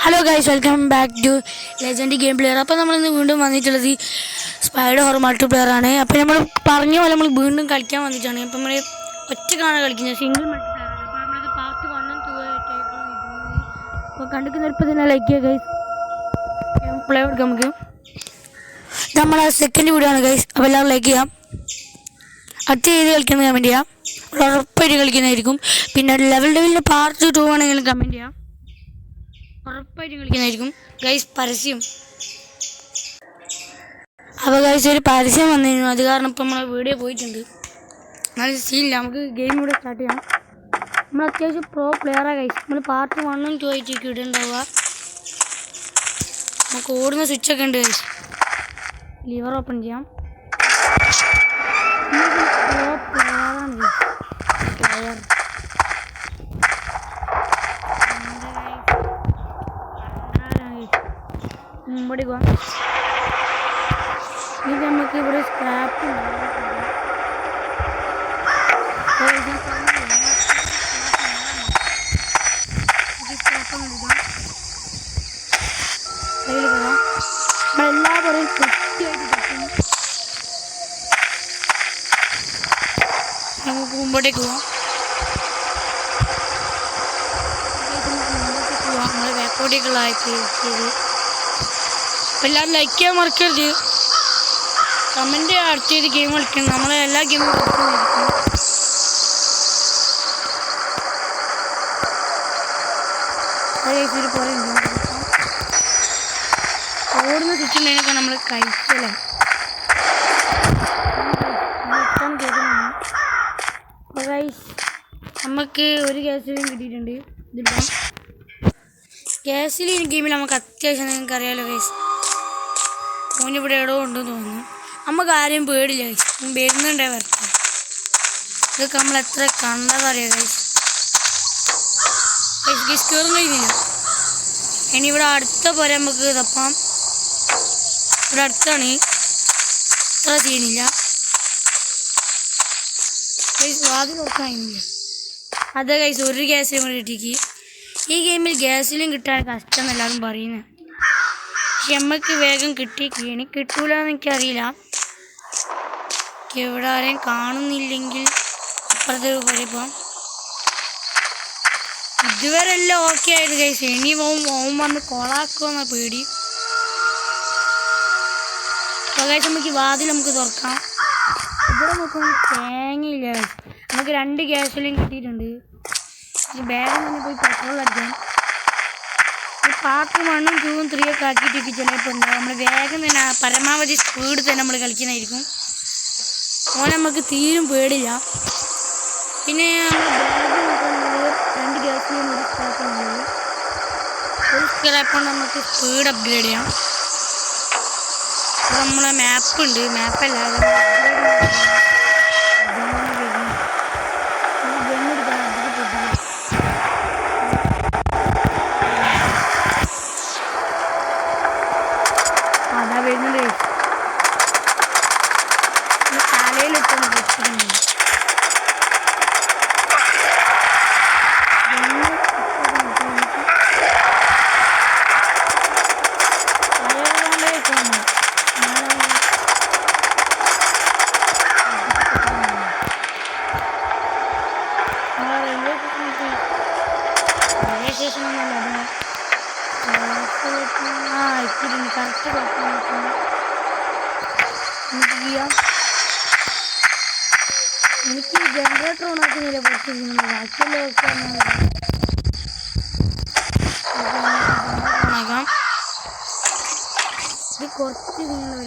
Hello guys, welcome back to legend game player. അപ്പോൾ നമ്മളിന്ന് വീണ്ടും വന്നിട്ടുള്ളത് സ്പൈഡർ ഹൊറർ മൾട്ടിപ്ലെയർ ആണ്. അപ്പോൾ നമ്മൾ പറഞ്ഞ പോലെ നമ്മൾ വീണ്ടും കളിക്കാൻ വന്നിട്ടാണ്. അപ്പോൾ നമ്മൾ ഒറ്റക്കാണ് കളിക്കുന്നത്, സിംഗിൾ മൾട്ടിപ്ലെയർ ആണ്. അപ്പോൾ നമ്മളത് പാർട്ട് 1 2 ആയിട്ടേക്കും ഇത്. അപ്പോൾ കണ്ടിരിക്കുന്നപ്പോൾ തന്നെ ലൈക്ക് ചെയ്യുക ഗൈസ്. ഗെയിം പ്ലേ കൊടുക്കാം നമുക്ക്. നമ്മളെ സെക്കൻഡ് വീഡിയോ ആണ് ഗൈസ്. അപ്പോൾ എല്ലാവരും ലൈക്ക് ചെയ്യാം. അടുത്ത ചെയ്ത് കളിക്കുന്നത് കമൻറ്റ് ചെയ്യാം. ഉറപ്പായിട്ട് കളിക്കുന്നതായിരിക്കും. പിന്നെ ലെവലിൻ്റെ പാർട്ട് 2 ആണെങ്കിലും കമൻറ്റ് ചെയ്യാം. ഉറപ്പായിട്ട് കളിക്കുന്നതായിരിക്കും ഗൈസ്. പരസ്യം അപ്പോൾ ഗൈസ് ഒരു പരസ്യം വന്നിരുന്നു, അത് കാരണം ഇപ്പം നമ്മളെ വീഡിയോ പോയിട്ടുണ്ട്. നല്ല സീനില്ല. നമുക്ക് ഗെയിം ഇവിടെ സ്റ്റാർട്ട് ചെയ്യാം. നമ്മൾ അത്യാവശ്യം പ്രോ പ്ലെയറാണ് ഗൈസ്. നമ്മൾ പാർട്ട് 1 2 ആയിട്ട് ഇടുണ്ടാവുക. നമുക്ക് ഓടുന്ന സ്വിച്ചൊക്കെ ഉണ്ട് ഗൈസ്. ലിവർ ഓപ്പൺ ചെയ്യാം. പ്രോ പ്ലെയറാണ് ഗൈസ്. പ്ലെയർ മുമ്പോട്ട് പോവാം. ഇത് നമുക്ക് ഇവിടെ സ്ക്രാപ്പ് നമ്മളെല്ലാ പറയും കൃത്യമായിട്ട് കിട്ടും. നമുക്ക് മുമ്പോട്ടേക്ക് പോവാം. നമ്മൾ ബാക്കോട്ടേക്കുള്ളതായിട്ട് ചെയ്ത് എല്ലാവരും ലൈക്ക് ചെയ്യാൻ മറക്കരുത്. കമൻറ്റ് അടുത്ത് ചെയ്ത് ഗെയിം കളിക്കണം. നമ്മൾ എല്ലാ ഗെയിമും കളിക്കും. ഓടുന്ന സ്വിച്ചുള്ളതിനൊക്കെ നമ്മൾ കഴിച്ചല്ലേ. നമുക്ക് ഒരു ഗ്യാസിലും കിട്ടിയിട്ടുണ്ട്. ഇതിപ്പം ഗ്യാസിൽ ഈ ഗെയിമിൽ നമുക്ക് അത്യാവശ്യം നിങ്ങൾക്ക് അറിയാമല്ലോ ഗൈസ്. മോനിവിടെ എവിടെയോ ഉണ്ടെന്ന് തോന്നുന്നു. നമുക്ക് ആരെയും പേടില്ല ഗൈസ്. വരുന്നുണ്ടേ വരട്ടെ. ഇതൊക്കെ നമ്മൾ എത്ര കണ്ടതറിയാം ഗൈസ്. ഗൈസ് കയറും കഴിഞ്ഞില്ല. ഇനി ഇവിടെ അടുത്ത പോലെ നമുക്ക് തപ്പാം. ഇവിടെ അടുത്താണ്, ഇത്ര സീനില്ല ഗൈസ്. വാതിൽ നോക്കാൻ കഴിഞ്ഞില്ല. അതെ ഗൈസ്, ഒരു ഗ്യാസിലും കൂടി കിട്ടിക്ക്. ഈ ഗെയിമിൽ ഗ്യാസിലും കിട്ടാൻ കഷ്ടം എല്ലാവരും പറയുന്നത്. പക്ഷെ നമുക്ക് വേഗം കിട്ടിയേക്ക്. കിട്ടൂല എന്ന് എനിക്കറിയില്ല. ഇവിടെ ആരെയും കാണുന്നില്ലെങ്കിൽ അപ്പുറത്തെ പോയപ്പോൾ ഇതുവരെ എല്ലാം ഓക്കെ ആയത് ഗൈസ്. ഇനി ഓൻ വന്ന് കൊളാക്കുമെന്ന പേടി. അപ്പോൾ ഗൈസ് നമുക്ക് വാതിൽ നമുക്ക് തുറക്കാം. ഇവിടെ നോക്കുമ്പോൾ തേങ്ങയില്ല ഗൈസ്. നമുക്ക് 2 ഗ്യാസിലും കിട്ടിയിട്ടുണ്ട്. വേഗം തന്നെ പോയി പെട്രോൾ അടിക്കാം. പാർട്ട് 1 2 3 ഒക്കെ ആക്കിയിട്ട് ചിലപ്പോൾ ഉണ്ടാവും. നമ്മൾ വേഗം തന്നെ പരമാവധി സ്പീഡ് തന്നെ നമ്മൾ കളിക്കുന്നതായിരിക്കും. ഓനെ നമുക്ക് തീരും പേടില്ല. പിന്നെ നമ്മൾ 2 ഗ്യാസിലും ഒരു സ്ക്രാപ്പുണ്ട്. ഒരു സ്ക്രാപ്പുകൊണ്ട് നമുക്ക് സ്പീഡ് അപ്ഗ്രേഡ് ചെയ്യാം. അപ്പോൾ നമ്മളെ മാപ്പുണ്ട്. മാപ്പല്ലാതെ അതാ വരുന്നത്. തലയിലിട്ടൊന്ന് പൊട്ടിക്കുന്നു. റെയിൽവേ സ്റ്റേഷനൊന്നുമല്ല, ഇത്തിരി കറക്റ്റ് കുഴപ്പമില്ല. എനിക്ക് ജനറേറ്റർ ഓണാക്കുന്നില്ല. പൊട്ടിക്കുന്നത് ബാക്കിയുള്ള ഓണാക്കാം. ഇത് കുറച്ച് നിങ്ങൾ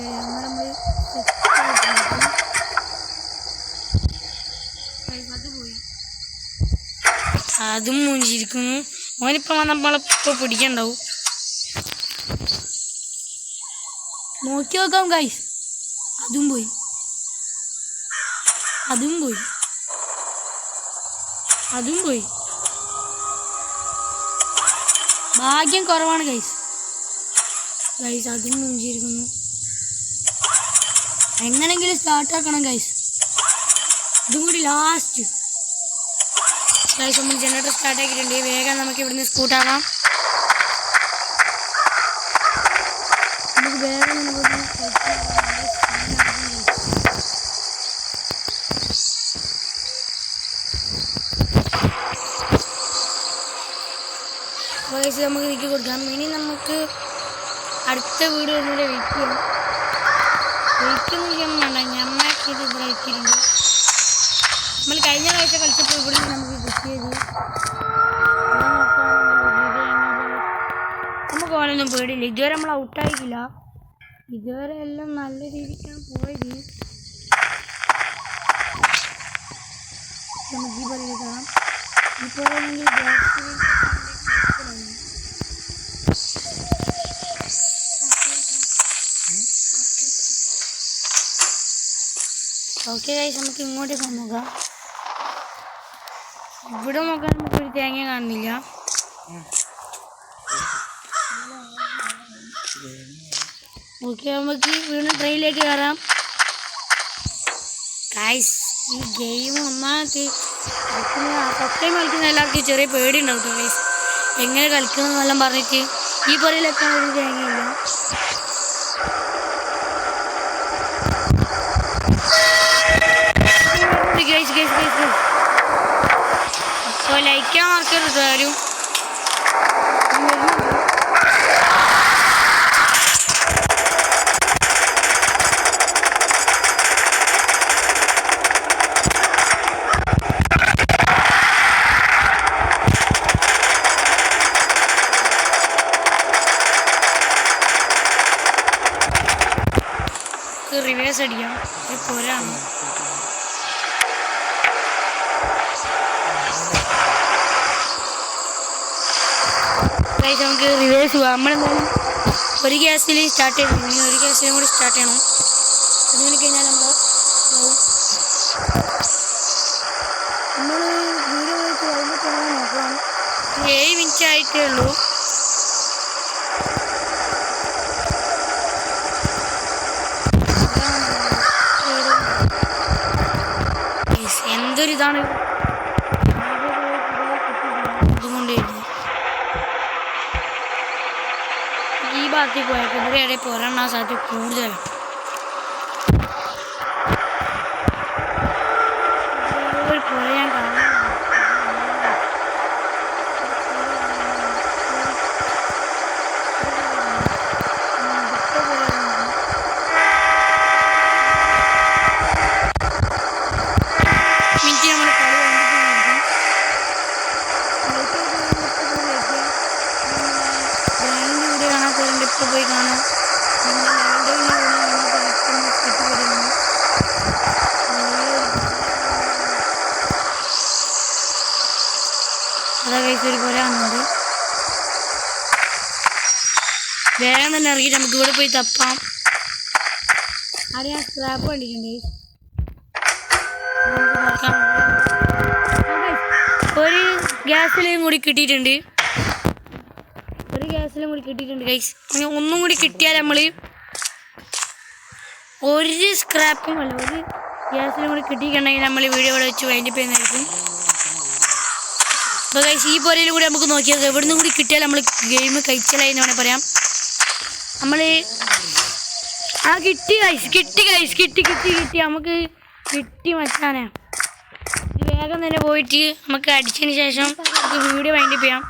അത് പോയി. അതും മൂഞ്ചിരിക്കുന്നു. ഓനിപ്പം നമ്മളിപ്പോൾ പിടിക്കണ്ടാവും. നോക്കി നോക്കാം ഗൈസ്. അതും പോയി. അതും പോയി. അതും പോയി. ഭാഗ്യം കുറവാണ് ഗൈസ്. അതും മൂഞ്ചിരിക്കുന്നു. എങ്ങനെങ്കിലും സ്റ്റാർട്ടാക്കണം ഗൈസ്. ഇതും കൂടി ലാസ്റ്റ്. നമ്മൾ ജനറേറ്റർ സ്റ്റാർട്ട് ആക്കിയിട്ടുണ്ട്. വേഗം നമുക്ക് ഇവിടുന്ന് സ്കൂട്ടാക്കാം. വേഗം നമുക്ക് നമുക്ക് നീക്കി കൊടുക്കാം. ഇനി നമുക്ക് അടുത്ത വീട് വരുന്നവരെ വെയിറ്റ് ചെയ്യാം. വെയിറ്റൊന്നും ചെയ്യാൻ വേണ്ട, ഞമ്മക്ക് ഇത് ഇവിടെ വെച്ചിട്ടുണ്ട്. നമ്മൾ കഴിഞ്ഞ പ്രാവശ്യം കളിച്ചപ്പോൾ ഇവിടെ നമുക്ക് കിട്ടിയത് നമുക്ക് ഓനൊന്നും പേടിയില്ല. ഇതുവരെ നമ്മൾ ഔട്ടായിട്ടില്ല. ഇതുവരെ എല്ലാം നല്ല രീതിക്കാണ് പോയത്. നമുക്ക് ഈ പറയുന്നത് കാണാം. ഇപ്പോൾ ഓക്കെ ഗൈസ്, നമുക്ക് ഇങ്ങോട്ടേക്ക് നോക്കാം. ഇവിടെ നോക്കാൻ നമുക്കൊരു തേങ്ങ കാണുന്നില്ല. ഓക്കെ, നമുക്ക് വീണ്ടും ട്രെയിനിലേക്ക് കയറാം. ഗൈസ്, ഈ ഗെയിം ഒന്നാമത്തെ ഫസ്റ്റ് ടൈം കളിക്കുന്ന എല്ലാവർക്കും ചെറിയ പേടി ഉണ്ടാവും കേട്ടോ ഗൈസ്. എങ്ങനെ കളിക്കണമെന്നെല്ലാം പറഞ്ഞിട്ട് ഈ പുറയിലൊക്കെ ഒരു തേങ്ങയില്ല. അപ്പോൾ ലൈക്കാൻ മറക്കരുത് ആരും. റിവേഴ്സ് അടിക്കാം. പോരാണ് നമുക്ക് റിവേഴ്സ് പോകാം. നമ്മളെന്തായാലും ഒരു ഗ്യാസിൽ സ്റ്റാർട്ട് ചെയ്യണം. ഇനി ഒരു ഗ്യാസിലും കൂടി സ്റ്റാർട്ട് ചെയ്യണം. അതിന് കഴിഞ്ഞാൽ നമ്മൾ വീഡിയോ വെച്ച് കഴിഞ്ഞിട്ട് നോക്കണം. 7 മിനിറ്റ് ആയിട്ടേ ഉള്ളൂ. എന്തൊരിതാണ് ഇതുകൊണ്ട് ഈ ഭാഗത്തേക്ക് പോയപ്പോൾ ഇവിടെ ഇടയിൽ പോരാൻ സാധ്യത കൂടുതലാണ്. ഒരു പുഴ ഞാൻ കാണാൻ പോയി കാണാം. അതാ കഴിച്ചൊരു പോലെ കാണുന്നുണ്ട്. വേഗം തന്നെ ഇറങ്ങിയിട്ട് നമുക്ക് ഇവിടെ പോയി തപ്പാം. അവിടെ ഞാൻ സ്ക്രാപ്പ് കണ്ടിട്ടുണ്ട്. ഒരു ഗ്യാസിലേയും കൂടി കിട്ടിയിട്ടുണ്ട്. ഗൈസ്, ഒന്നും കൂടി കിട്ടിയാൽ നമ്മൾ ഒരു സ്ക്രാപ്പും അല്ല ഒരു ഗ്യാസിലും കൂടി കിട്ടിയിട്ടുണ്ടെങ്കിൽ നമ്മൾ വീഡിയോ ഇവിടെ വെച്ച് വൈൻഡപ്പ് ചെയ്യുന്നതായിരിക്കും. അപ്പോൾ ഗൈസ്, ഈ പുരയിലും കൂടി നമുക്ക് നോക്കിയത് എവിടെ നിന്നും കൂടി കിട്ടിയാൽ നമ്മൾ ഗെയിം കഴിച്ചലായി എന്ന് വേണമെങ്കിൽ പറയാം. നമ്മൾ കിട്ടി നമുക്ക് കിട്ടി മച്ചാനെ. വേഗം തന്നെ പോയിട്ട് നമുക്ക് അടിച്ചതിന് ശേഷം നമുക്ക് വീഡിയോ വൈൻഡപ്പ് ചെയ്യാം.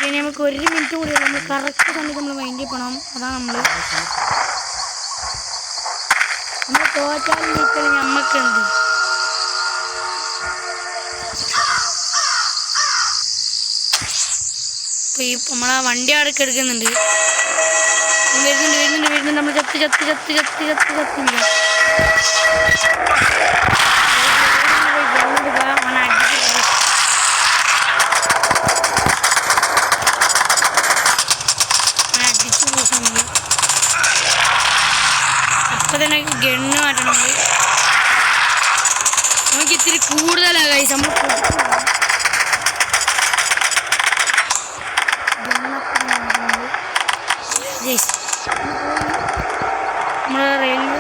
പിന്നെ നമുക്ക് 1 മിനിറ്റ് കൂടി നമ്മൾ കറക്റ്റ് സമയത്ത് നമ്മൾ വൈൻഡപ്പ് ചെയ്യണം. അതാണ് നമ്മൾ തോറ്റാലും നീക്കലും നമ്മക്കുണ്ട്. അപ്പോൾ ഈ നമ്മളാ വണ്ടി അടക്കം എടുക്കുന്നുണ്ട്. വരുന്നുണ്ട് നമ്മൾ ചത്തില്ല. അപ്പോൾ തന്നെ ഗണ്ണ് മാറ്റണം. നമുക്ക് ഇത്തിരി കൂടുതലാണ് ഗൈസ്. നമ്മൾ നമ്മുടെ റെയിൽവേ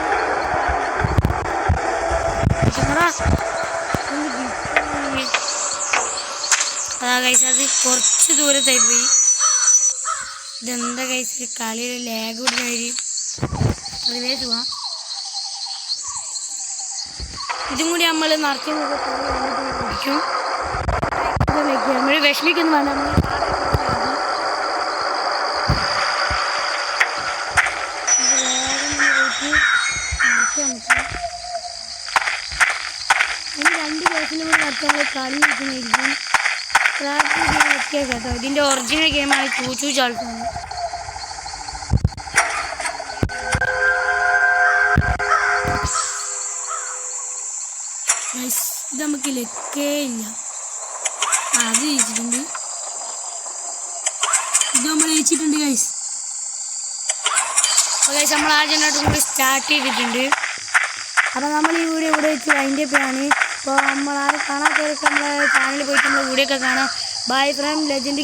അതാ ഗൈസ്, അത് കുറച്ച് ദൂരത്തായി പോയി. ഇതെന്താ കഴിച്ച് കളിയിൽ ലാഗ് കൂടി റിവേഴ്സ് പോവാം. ഇതും കൂടി നമ്മൾ നിറച്ച് കുടിക്കും. നമ്മൾ വിഷമിക്കുന്നു വേണ്ട, നമ്മൾ ഇനി 2 ദിവസത്തിനും കൂടി നടത്തി നമ്മൾ കളി വെക്കുന്നതായിരിക്കും. പ്രാക്ടീസ് ചെയ്യാൻ പറ്റിയ കേട്ടോ. ഇതിൻ്റെ ഒറിജിനൽ ഗെയിമാണ് ചൂച്ചു ചാൾട്ടാണ്. ഇത് നമുക്ക് ലക്കേ ഇല്ല. അത് ജയിച്ചിട്ടുണ്ട്. ഇത് നമ്മൾ ജയിച്ചിട്ടുണ്ട് ഗൈസ്. അപ്പോൾ ഗൈസ് നമ്മൾ ആ ജനറേറ്റർ കൂടി സ്റ്റാർട്ട് ചെയ്തിട്ടുണ്ട്. അപ്പോൾ നമ്മൾ ഈ വീഡിയോ ഇവിടെ വെച്ച് അതിൻ്റെ പേരാണ്. അപ്പോൾ നമ്മൾ ആരും കാണാത്തവരൊക്കെ നമ്മളെ ചാനലിൽ പോയിട്ട് നമ്മൾ വീഡിയോ ഒക്കെ കാണാം. Bye from legend.